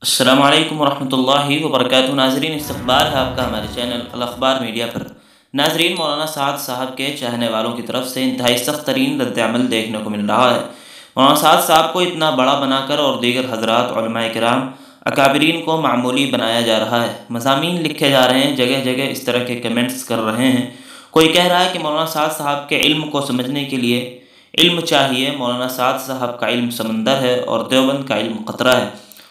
السلام علیکم ورحمۃ اللہ وبرکاتہ۔ ناظرین، استقبال ہے آپ کا ہمارے چینل الاخبار میڈیا پر۔ ناظرین، مولانا سعد صاحب کے چاہنے والوں کی طرف سے انتہائی سخت ترین رد عمل دیکھنے کو مل رہا ہے۔ مولانا سعد صاحب کو اتنا بڑا بنا کر اور دیگر حضرات علماء کرام اکابرین کو معمولی بنایا جا رہا ہے۔ مضامین لکھے جا رہے ہیں، جگہ جگہ اس طرح کے کمنٹس کر رہے ہیں۔ کوئی کہہ رہا ہے کہ مولانا سعد صاحب کے علم کو سمجھنے کے لیے علم چاہیے، مولانا سعد صاحب کا علم سمندر ہے اور دیوبند کا علم قطرہ ہے۔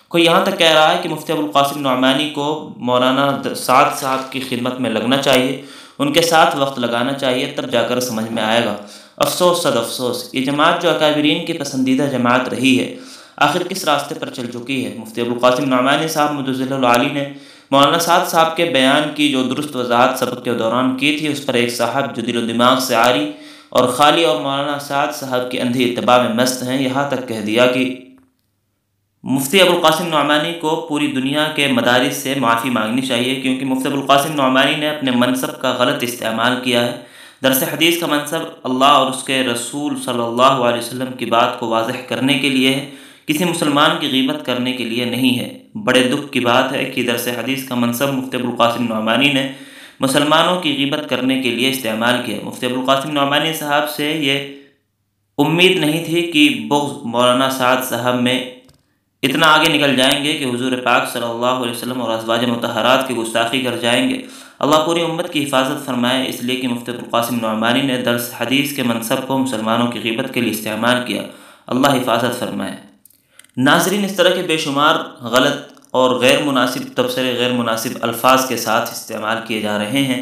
کوئی یہاں تک کہہ رہا ہے کہ مفتی ابوالقاسم نعمانی کو مولانا سعد صاحب کی خدمت میں لگنا چاہیے، ان کے ساتھ وقت لگانا چاہیے، تب جا کر سمجھ میں آئے گا۔ افسوس صد افسوس، یہ جماعت جو اکابرین کی پسندیدہ جماعت رہی ہے، آخر کس راستے پر چل چکی ہے؟ مفتی ابوالقاسم نعمانی صاحب مدظل العالی نے مولانا سعد صاحب کے بیان کی جو درست وضاحت سبق کے دوران کی تھی، اس پر ایک صاحب جو دل و دماغ سے عاری اور خالی اور مولانا سعد صاحب کی اندھی اتباع میں مست ہیں، یہاں تک کہہ دیا کہ مفتی ابوالقاسم نعمانی کو پوری دنیا کے مدارس سے معافی مانگنی چاہیے، کیونکہ مفتی ابوالقاسم نعمانی نے اپنے منصب کا غلط استعمال کیا ہے۔ درس حدیث کا منصب اللہ اور اس کے رسول صلی اللہ علیہ وسلم کی بات کو واضح کرنے کے لیے ہے، کسی مسلمان کی غیبت کرنے کے لیے نہیں ہے۔ بڑے دکھ کی بات ہے کہ درس حدیث کا منصب مفتی ابوالقاسم نعمانی نے مسلمانوں کی غیبت کرنے کے لیے استعمال کیا۔ مفتی ابوالقاسم نعمانی صاحب سے یہ امید نہیں تھی کہ بغض مولانا سعد صاحب میں اتنا آگے نکل جائیں گے کہ حضور پاک صلی اللہ علیہ وسلم اور ازواج مطہرات کی گستاخی کر جائیں گے۔ اللہ پوری امت کی حفاظت فرمائے، اس لیے کہ مفتی ابوالقاسم نعمانی نے درس حدیث کے منصب کو مسلمانوں کی غیبت کے لیے استعمال کیا۔ اللہ حفاظت فرمائے۔ ناظرین، اس طرح کے بے شمار غلط اور غیر مناسب تبصرے غیر مناسب الفاظ کے ساتھ استعمال کیے جا رہے ہیں۔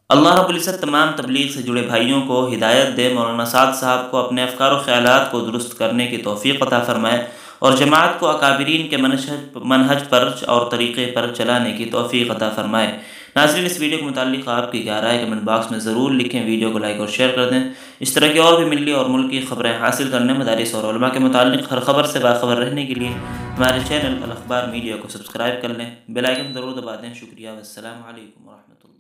اللہ رب العزت تمام تبلیغ سے جڑے بھائیوں کو ہدایت دے، مولانا سعد صاحب کو اپنے افکار و خیالات کو درست کرنے کی توفیق عطا فرمائے اور جماعت کو اکابرین کے منہج پر اور طریقے پر چلانے کی توفیق عطا فرمائے۔ ناظرین، اس ویڈیو کے متعلق آپ کی کیا رائے ہے کمنٹ باکس میں ضرور لکھیں، ویڈیو کو لائک اور شیئر کر دیں۔ اس طرح کی اور بھی ملی اور ملکی خبریں حاصل کرنے، مدارس اور علماء کے متعلق ہر خبر سے باخبر رہنے کے لیے ہمارے چینل الاخبار میڈیا کو سبسکرائب کر لیں، بیل آئیکن ضرور دبا دیں۔ شکریہ، والسلام علیکم ورحمۃ اللہ۔